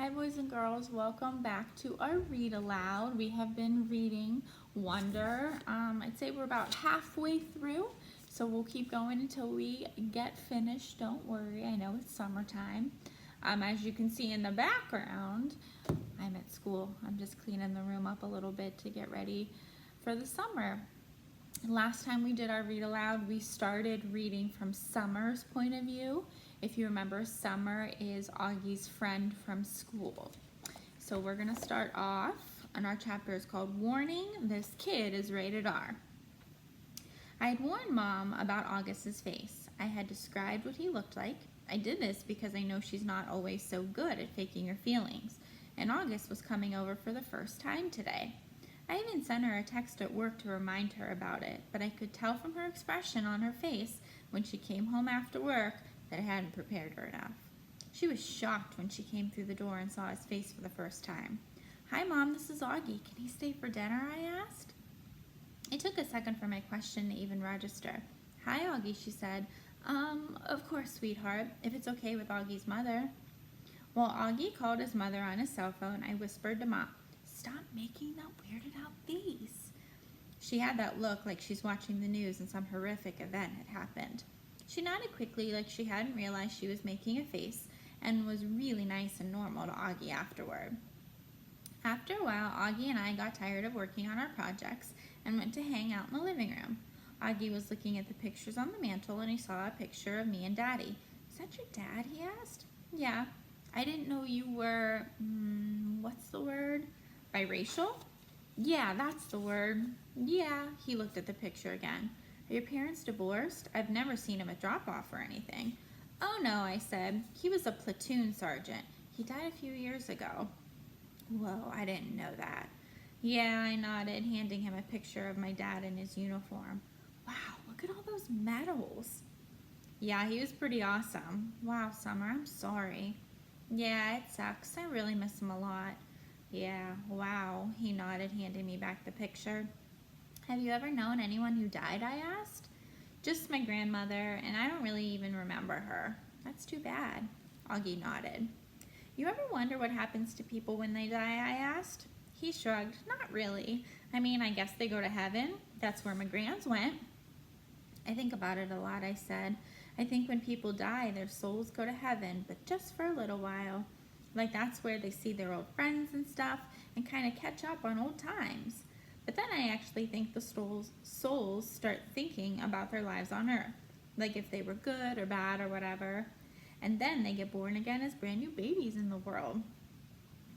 Hi boys and girls, welcome back to our read aloud. We have been reading Wonder. I'd say we're about halfway through, so we'll keep going until we get finished. Don't worry, I know it's summertime. As you can see in the background, I'm at school. I'm just cleaning the room up a little bit to get ready for the summer. Last time we did our read aloud, we started reading from Summer's point of view. If you remember, Summer is Augie's friend from school. So we're gonna start off, and our chapter is called Warning, This Kid is Rated R. I had warned Mom about August's face. I had described what he looked like. I did this because I know she's not always so good at faking her feelings, and August was coming over for the first time today. I even sent her a text at work to remind her about it, but I could tell from her expression on her face when she came home after work that I hadn't prepared her enough. She was shocked when she came through the door and saw his face for the first time. "Hi, Mom, this is Augie. Can he stay for dinner?" I asked. It took a second for my question to even register. "Hi, Augie," she said. Of course, sweetheart, if it's okay with Augie's mother." While Augie called his mother on his cell phone, I whispered to Mom, "Stop making that weirded out face." She had that look like she's watching the news and some horrific event had happened. She nodded quickly like she hadn't realized she was making a face and was really nice and normal to Augie afterward. After a while, Augie and I got tired of working on our projects and went to hang out in the living room. Augie was looking at the pictures on the mantle and he saw a picture of me and Daddy. "Is that your dad?" he asked. "Yeah. I didn't know you were, what's the word? Biracial?" "Yeah, that's the word." "Yeah." He looked at the picture again. "Are your parents divorced? I've never seen him at drop-off or anything." "Oh no," I said. "He was a platoon sergeant. He died a few years ago." "Whoa, I didn't know that." "Yeah," I nodded, handing him a picture of my dad in his uniform. "Wow, look at all those medals." "Yeah, he was pretty awesome." "Wow, Summer, I'm sorry." "Yeah, it sucks. I really miss him a lot." "Yeah, wow," he nodded, handing me back the picture. "Have you ever known anyone who died?" I asked. "Just my grandmother, and I don't really even remember her." "That's too bad." Augie nodded. "You ever wonder what happens to people when they die?" I asked. He shrugged. "Not really. I mean, I guess they go to heaven. That's where my grands went." "I think about it a lot," I said. "I think when people die, their souls go to heaven, but just for a little while. Like that's where they see their old friends and stuff and kind of catch up on old times. But then I actually think the souls start thinking about their lives on earth, like if they were good or bad or whatever. And then they get born again as brand new babies in the world."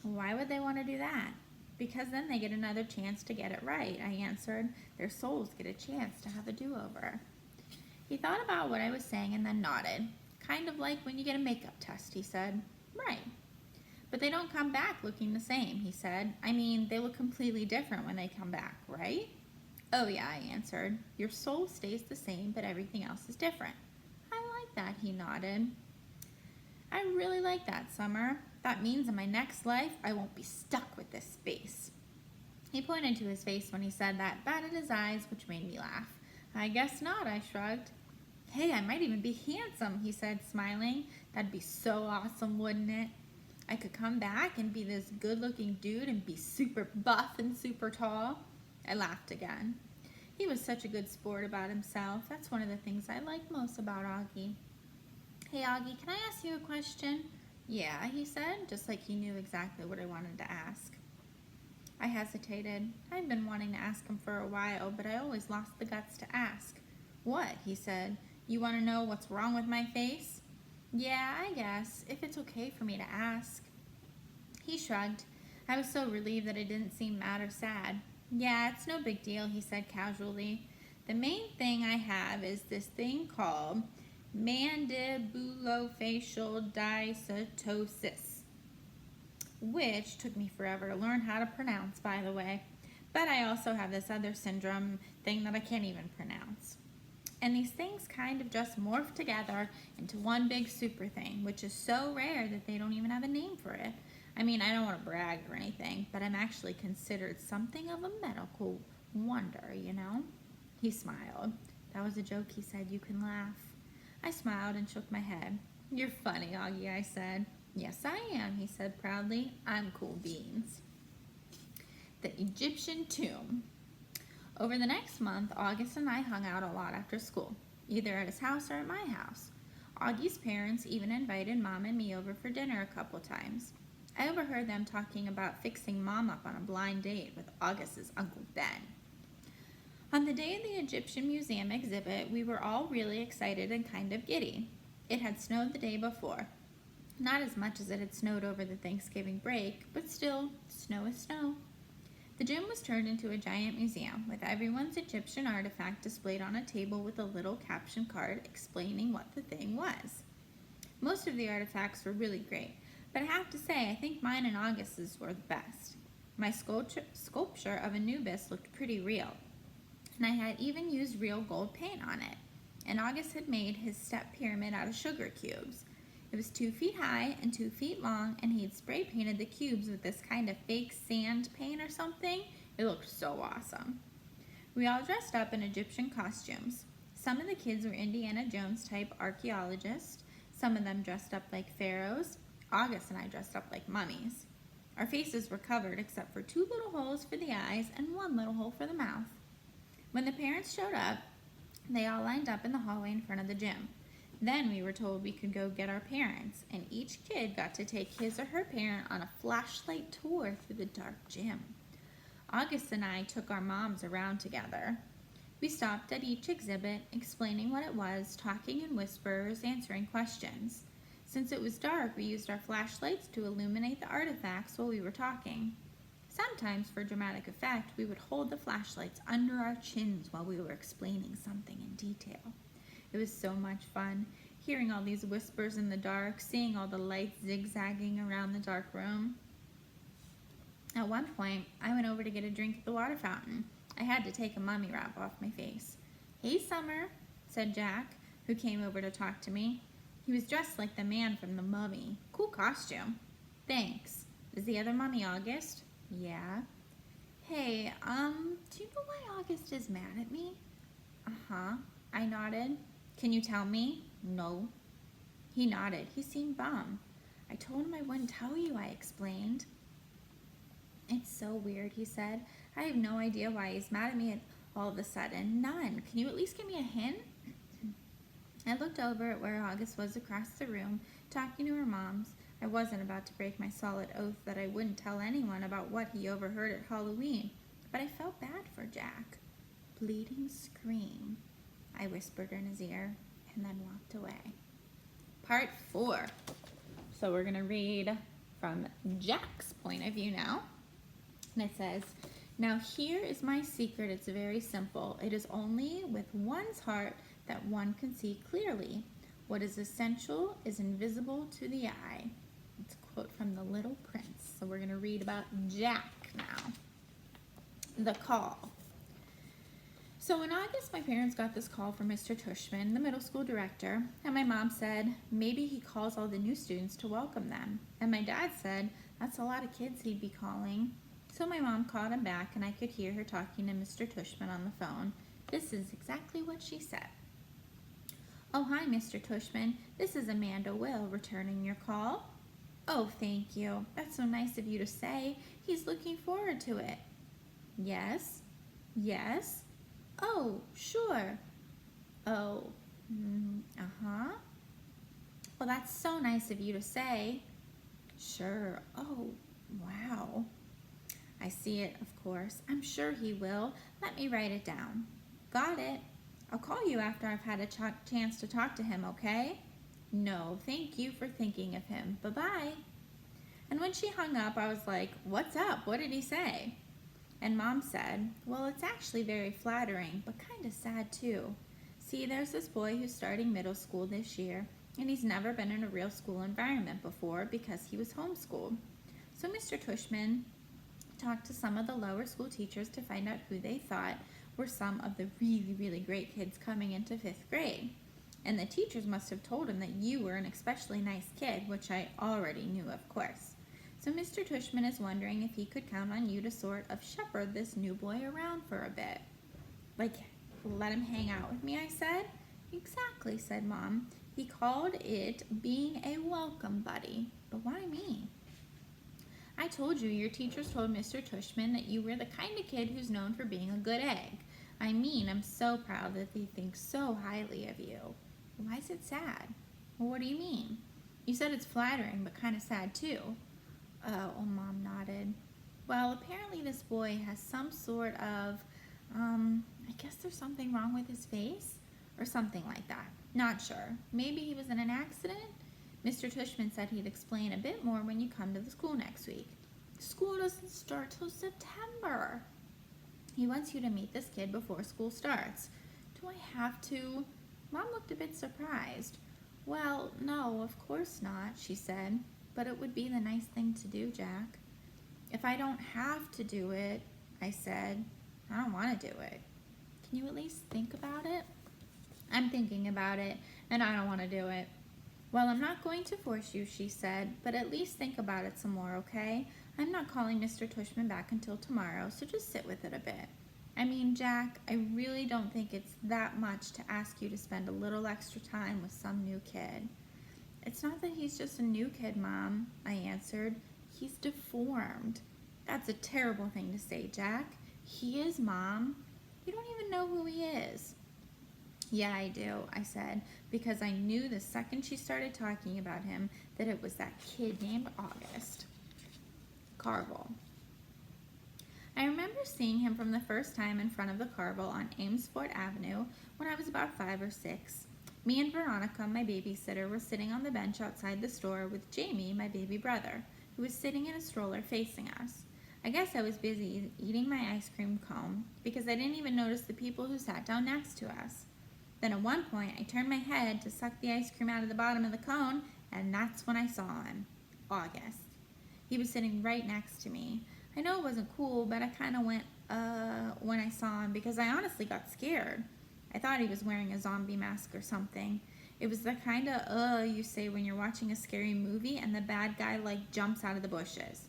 "Why would they want to do that?" "Because then they get another chance to get it right," I answered. "Their souls get a chance to have a do-over." He thought about what I was saying and then nodded. "Kind of like when you get a makeup test," he said. "Right. But they don't come back looking the same," he said. "I mean, they look completely different when they come back, right?" "Oh yeah," I answered. "Your soul stays the same, but everything else is different." "I like that," he nodded. "I really like that, Summer. That means in my next life, I won't be stuck with this face." He pointed to his face when he said that, batted his eyes, which made me laugh. "I guess not," I shrugged. "Hey, I might even be handsome," he said, smiling. "That'd be so awesome, wouldn't it? I could come back and be this good-looking dude and be super buff and super tall." I laughed again. He was such a good sport about himself. That's one of the things I like most about Augie. "Hey, Augie, can I ask you a question?" "Yeah," he said, just like he knew exactly what I wanted to ask. I hesitated. I'd been wanting to ask him for a while, but I always lost the guts to ask. "What?" he said. "You want to know what's wrong with my face?" "Yeah, I guess, if it's okay for me to ask." He shrugged. I was so relieved that it didn't seem mad or sad. "Yeah, it's no big deal," he said casually. "The main thing I have is this thing called mandibulofacial dysatosis, which took me forever to learn how to pronounce, by the way. But I also have this other syndrome thing that I can't even pronounce. And these things kind of just morph together into one big super thing, which is so rare that they don't even have a name for it. I mean, I don't want to brag or anything, but I'm actually considered something of a medical wonder, you know?" He smiled. "That was a joke," he said. "You can laugh." I smiled and shook my head. "You're funny, Augie," I said. Yes, I am, he said proudly. I'm cool beans. The Egyptian tomb. Over the next month, August and I hung out a lot after school, either at his house or at my house. Augie's parents even invited Mom and me over for dinner a couple times. I overheard them talking about fixing Mom up on a blind date with August's Uncle Ben. On the day of the Egyptian Museum exhibit, we were all really excited and kind of giddy. It had snowed the day before. Not as much as it had snowed over the Thanksgiving break, but still, snow is snow. The gym was turned into a giant museum, with everyone's Egyptian artifact displayed on a table with a little caption card explaining what the thing was. Most of the artifacts were really great, but I have to say I think mine and August's were the best. My sculpture of Anubis looked pretty real, and I had even used real gold paint on it. And August had made his step pyramid out of sugar cubes. It was 2 feet high and 2 feet long, and he had spray painted the cubes with this kind of fake sand paint or something. It looked so awesome. We all dressed up in Egyptian costumes. Some of the kids were Indiana Jones type archaeologists. Some of them dressed up like pharaohs. August and I dressed up like mummies. Our faces were covered except for 2 little holes for the eyes and 1 little hole for the mouth. When the parents showed up, they all lined up in the hallway in front of the gym. Then we were told we could go get our parents, and each kid got to take his or her parent on a flashlight tour through the dark gym. August and I took our moms around together. We stopped at each exhibit, explaining what it was, talking in whispers, answering questions. Since it was dark, we used our flashlights to illuminate the artifacts while we were talking. Sometimes, for dramatic effect, we would hold the flashlights under our chins while we were explaining something in detail. It was so much fun, hearing all these whispers in the dark, seeing all the lights zigzagging around the dark room. At one point, I went over to get a drink at the water fountain. I had to take a mummy wrap off my face. "Hey, Summer," said Jack, who came over to talk to me. He was dressed like the man from The Mummy. Cool costume. "Thanks. Is the other mummy August?" "Yeah." "Hey, do you know why August is mad at me?" "Uh-huh," I nodded. "Can you tell me?" "No." He nodded. He seemed bummed. "I told him I wouldn't tell you," I explained. "It's so weird," he said. "I have no idea why he's mad at me all of a sudden. None. Can you at least give me a hint?" I looked over at where August was across the room, talking to her moms. I wasn't about to break my solid oath that I wouldn't tell anyone about what he overheard at Halloween, but I felt bad for Jack. "Bleeding scream," I whispered in his ear, and then walked away. Part 4. So we're going to read from Jack's point of view now. And it says, "Now here is my secret. It's very simple. It is only with one's heart that one can see clearly. What is essential is invisible to the eye." It's a quote from The Little Prince. So we're going to read about Jack now. The call. So in August, my parents got this call from Mr. Tushman, the middle school director, and my mom said maybe he calls all the new students to welcome them. And my dad said that's a lot of kids he'd be calling. So my mom called him back, and I could hear her talking to Mr. Tushman on the phone. This is exactly what she said. "Oh, hi, Mr. Tushman. This is Amanda Will, returning your call." "Oh, thank you. That's so nice of you to say. He's looking forward to it." "Yes? Yes? Oh, sure. Oh, uh-huh. Well, that's so nice of you to say." "Sure. Oh, wow. I see it, of course. I'm sure he will. Let me write it down." "Got it. I'll call you after I've had a chance to talk to him, okay?" "No, thank you for thinking of him. Bye-bye." And when she hung up, I was like, "What's up? What did he say?" And Mom said, "Well, it's actually very flattering, but kind of sad too. See, there's this boy who's starting middle school this year, and he's never been in a real school environment before because he was homeschooled. So Mr. Tushman talked to some of the lower school teachers to find out who they thought were some of the really, really great kids coming into 5th grade. And the teachers must have told him that you were an especially nice kid, which I already knew, of course. So Mr. Tushman is wondering if he could count on you to sort of shepherd this new boy around for a bit." "Like, let him hang out with me," I said. "Exactly," said Mom. "He called it being a welcome buddy." But why me? I told you your teachers told Mr. Tushman that you were the kind of kid who's known for being a good egg. I mean, I'm so proud that they think so highly of you. Why is it sad? Well, what do you mean? You said it's flattering, but kind of sad too. Oh, Mom nodded. Well, apparently this boy has some sort of, I guess there's something wrong with his face or something like that. Not sure. Maybe he was in an accident? Mr. Tushman said he'd explain a bit more when you come to the school next week. School doesn't start till September. He wants you to meet this kid before school starts. Do I have to? Mom looked a bit surprised. Well, no, of course not, she said. But it would be the nice thing to do, Jack. If I don't have to do it, I said, I don't want to do it. Can you at least think about it? I'm thinking about it, and I don't want to do it. Well, I'm not going to force you, she said, but at least think about it some more, okay? I'm not calling Mr. Tushman back until tomorrow, so just sit with it a bit. I mean, Jack, I really don't think it's that much to ask you to spend a little extra time with some new kid. It's not that he's just a new kid, Mom, I answered. He's deformed. That's a terrible thing to say, Jack. He is, Mom. You don't even know who he is. Yeah, I do, I said, because I knew the second she started talking about him that it was that kid named August Carvel. I remember seeing him from the first time in front of the Carvel on Amesfort Avenue when I was about 5 or 6. Me and Veronica, my babysitter, were sitting on the bench outside the store with Jamie, my baby brother, who was sitting in a stroller facing us. I guess I was busy eating my ice cream cone because I didn't even notice the people who sat down next to us. Then at one point, I turned my head to suck the ice cream out of the bottom of the cone, and that's when I saw him, August. He was sitting right next to me. I know it wasn't cool, but I kind of went, when I saw him because I honestly got scared. I thought he was wearing a zombie mask or something. It was the kind of, you say when you're watching a scary movie and the bad guy, jumps out of the bushes.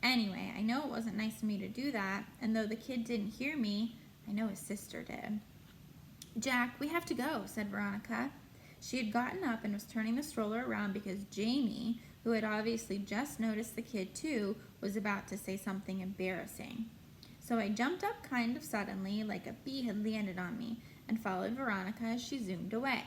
Anyway, I know it wasn't nice of me to do that, and though the kid didn't hear me, I know his sister did. Jack, we have to go, said Veronica. She had gotten up and was turning the stroller around because Jamie, who had obviously just noticed the kid too, was about to say something embarrassing. So I jumped up kind of suddenly, like a bee had landed on me, and followed Veronica as she zoomed away.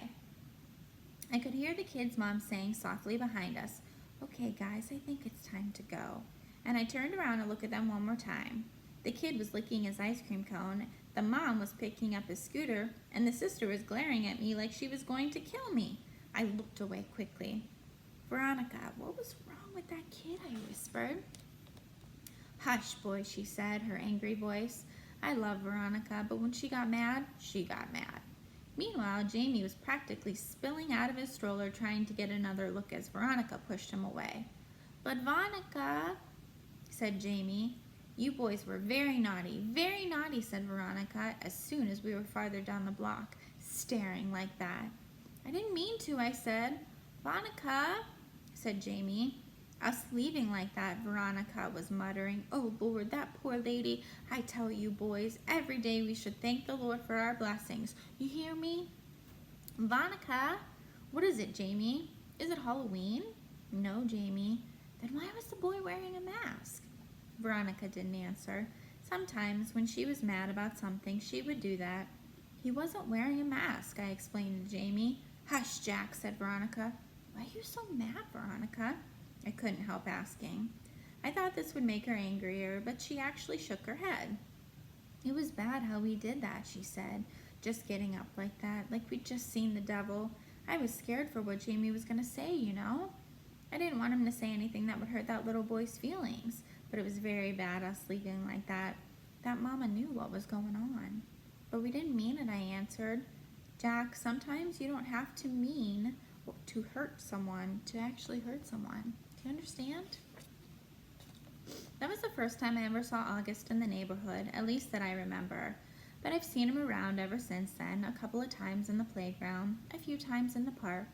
I could hear the kid's mom saying softly behind us, Okay, guys, I think it's time to go. And I turned around to look at them one more time. The kid was licking his ice cream cone, the mom was picking up his scooter, and the sister was glaring at me like she was going to kill me. I looked away quickly. Veronica, what was wrong with that kid? I whispered. Hush, boy, she said, her angry voice. I love Veronica, but when she got mad, she got mad. Meanwhile, Jamie was practically spilling out of his stroller trying to get another look as Veronica pushed him away. But Veronica, said Jamie. You boys were very naughty, said Veronica, as soon as we were farther down the block, staring like that. I didn't mean to, I said. Veronica, said Jamie. Us leaving like that, Veronica was muttering. Oh, Lord, that poor lady. I tell you, boys, every day we should thank the Lord for our blessings. You hear me? Veronica, what is it, Jamie? Is it Halloween? No, Jamie. Then why was the boy wearing a mask? Veronica didn't answer. Sometimes, when she was mad about something, she would do that. He wasn't wearing a mask, I explained to Jamie. Hush, Jack, said Veronica. Why are you so mad, Veronica? I couldn't help asking. I thought this would make her angrier, but she actually shook her head. It was bad how we did that, she said, just getting up like that, like we'd just seen the devil. I was scared for what Jamie was going to say, you know? I didn't want him to say anything that would hurt that little boy's feelings, but it was very bad us leaving like that. That Mama knew what was going on. But we didn't mean it, I answered. Jack, sometimes you don't have to mean to hurt someone to actually hurt someone. Do you understand? That was the first time I ever saw August in the neighborhood, at least that I remember. But I've seen him around ever since then, a couple of times in the playground, a few times in the park.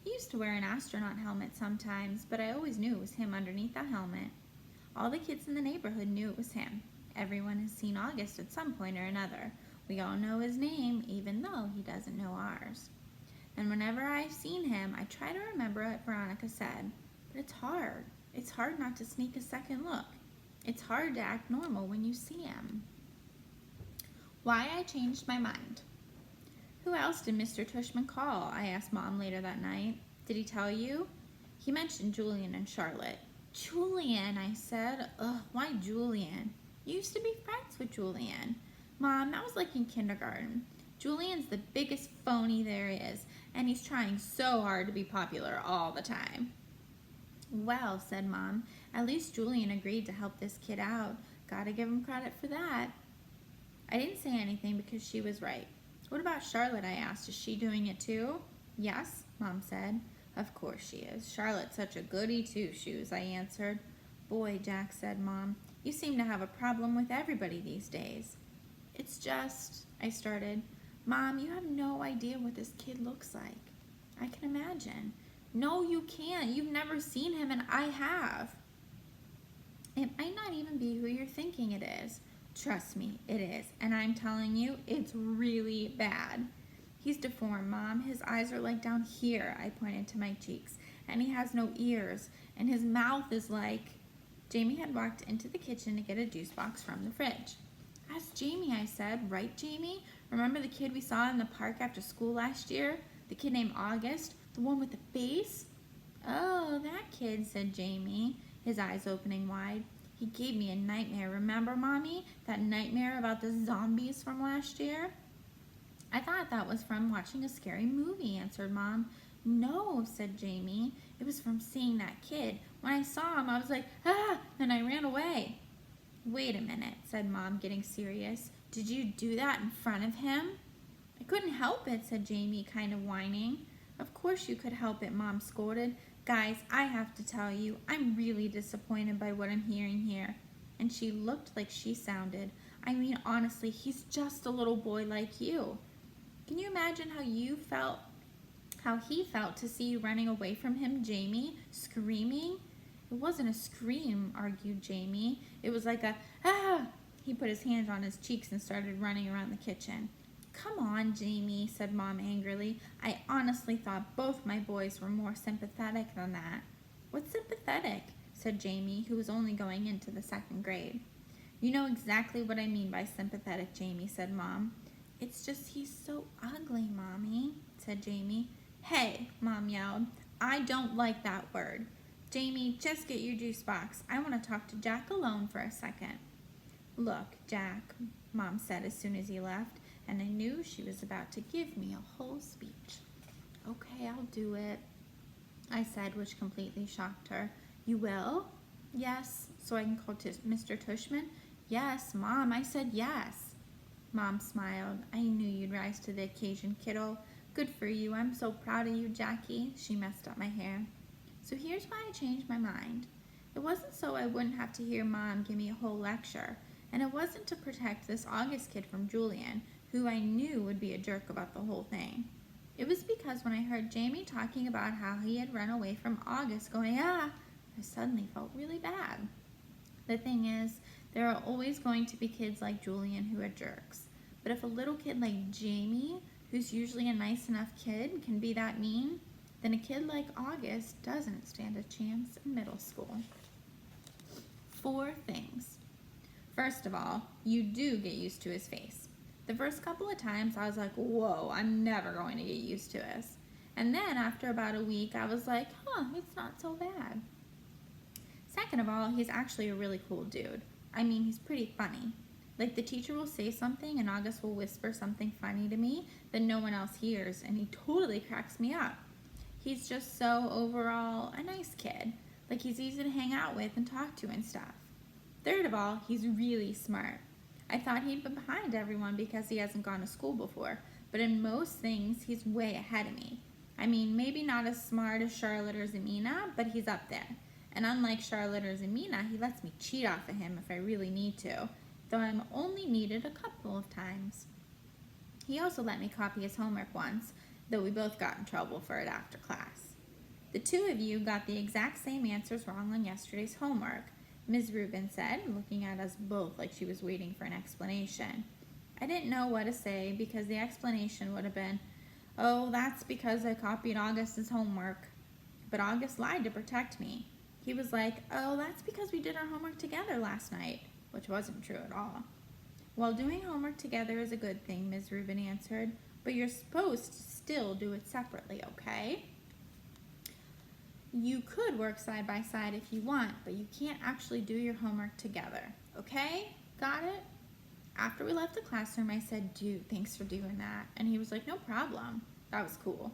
He used to wear an astronaut helmet sometimes, but I always knew it was him underneath that helmet. All the kids in the neighborhood knew it was him. Everyone has seen August at some point or another. We all know his name, even though he doesn't know ours. And whenever I've seen him, I try to remember what Veronica said. But it's hard. It's hard not to sneak a second look. It's hard to act normal when you see him. Why I changed my mind. Who else did Mr. Tushman call? I asked Mom later that night. Did he tell you? He mentioned Julian and Charlotte. Julian, I said. Ugh, why Julian? You used to be friends with Julian. Mom, that was like in kindergarten. Julian's the biggest phony there is, and he's trying so hard to be popular all the time. Well, said Mom, at least Julian agreed to help this kid out. Gotta give him credit for that. I didn't say anything because she was right. What about Charlotte, I asked. Is she doing it too? Yes, Mom said. Of course she is. Charlotte's such a goody two-shoes, I answered. Boy, Jack, said Mom, you seem to have a problem with everybody these days. It's just, I started. Mom, you have no idea what this kid looks like. I can imagine. No, you can't. You've never seen him, and I have. It might not even be who you're thinking it is. Trust me, it is. And I'm telling you, it's really bad. He's deformed, Mom. His eyes are like down here, I pointed to my cheeks. And he has no ears. And his mouth is like... Jamie had walked into the kitchen to get a juice box from the fridge. That's Jamie, I said. Right, Jamie? Remember the kid we saw in the park after school last year? The kid named August? The one with the face? Oh, that kid, said Jamie, his eyes opening wide. He gave me a nightmare, remember, Mommy? That nightmare about the zombies from last year? I thought that was from watching a scary movie, answered Mom. No, said Jamie. It was from seeing that kid. When I saw him, I was like, ah, and I ran away. Wait a minute, said Mom, getting serious. Did you do that in front of him? I couldn't help it, said Jamie, kind of whining. Of course you could help it, Mom scolded. Guys, I have to tell you, I'm really disappointed by what I'm hearing here. And she looked like she sounded. I mean, honestly, he's just a little boy like you. Can you imagine how he felt to see you running away from him, Jamie, screaming? It wasn't a scream, argued Jamie. It was like a, ah! He put his hands on his cheeks and started running around the kitchen. Come on, Jamie, said Mom angrily. I honestly thought both my boys were more sympathetic than that. What's sympathetic? Said Jamie, who was only going into the second grade. You know exactly what I mean by sympathetic, Jamie, said Mom. It's just he's so ugly, Mommy, said Jamie. Hey, Mom yelled. I don't like that word. Jamie, just get your juice box. I want to talk to Jack alone for a second. Look, Jack, Mom said as soon as he left, and I knew she was about to give me a whole speech. Okay, I'll do it, I said, which completely shocked her. You will? Yes, so I can call Mr. Tushman? Yes, Mom, I said yes. Mom smiled. I knew you'd rise to the occasion, kiddo. Good for you. I'm so proud of you, Jackie. She messed up my hair. So here's why I changed my mind. It wasn't so I wouldn't have to hear Mom give me a whole lecture, and it wasn't to protect this August kid from Julian, who I knew would be a jerk about the whole thing. It was because when I heard Jamie talking about how he had run away from August going, I suddenly felt really bad. The thing is, there are always going to be kids like Julian who are jerks. But if a little kid like Jamie, who's usually a nice enough kid, can be that mean, then a kid like August doesn't stand a chance in middle school. 4 things. First of all, you do get used to his face. The first couple of times I was like, whoa, I'm never going to get used to this. And then after about a week, I was like, it's not so bad. Second of all, he's actually a really cool dude. I mean, he's pretty funny. Like the teacher will say something and August will whisper something funny to me that no one else hears, and he totally cracks me up. He's just so overall a nice kid. Like he's easy to hang out with and talk to and stuff. Third of all, he's really smart. I thought he'd been behind everyone because he hasn't gone to school before, but in most things, he's way ahead of me. I mean, maybe not as smart as Charlotte or Zamina, but he's up there. And unlike Charlotte or Zamina, he lets me cheat off of him if I really need to, though I'm only needed a couple of times. He also let me copy his homework once, though we both got in trouble for it after class. The 2 of you got the exact same answers wrong on yesterday's homework, Ms. Rubin said, looking at us both like she was waiting for an explanation. I didn't know what to say because the explanation would have been, oh, that's because I copied August's homework. but August lied to protect me. He was like, "Oh, that's because we did our homework together last night," which wasn't true at all. "Well, doing homework together is a good thing," Ms. Rubin answered, "but you're supposed to still do it separately, okay? You could work side by side if you want, but you can't actually do your homework together, okay? Got it?" After we left the classroom, I said, "Dude, thanks for doing that." And he was like, "No problem." That was cool.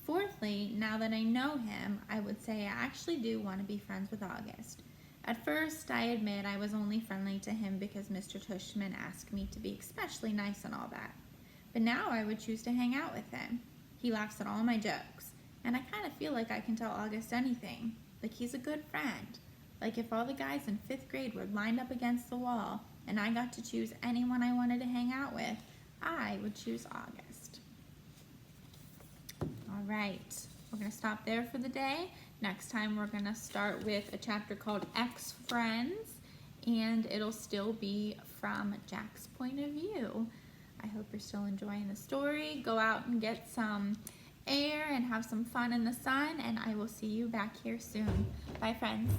Fourthly, now that I know him, I would say I actually do want to be friends with August. At first, I admit I was only friendly to him because Mr. Tushman asked me to be especially nice and all that. But now I would choose to hang out with him. He laughs at all my jokes, and I kind of feel like I can tell August anything. Like he's a good friend. Like if all the guys in 5th grade were lined up against the wall and I got to choose anyone I wanted to hang out with, I would choose August. All right, we're going to stop there for the day. Next time we're going to start with a chapter called Ex-Friends, and it'll still be from Jack's point of view. I hope you're still enjoying the story. Go out and get some air and have some fun in the sun, and I will see you back here soon. Bye, friends.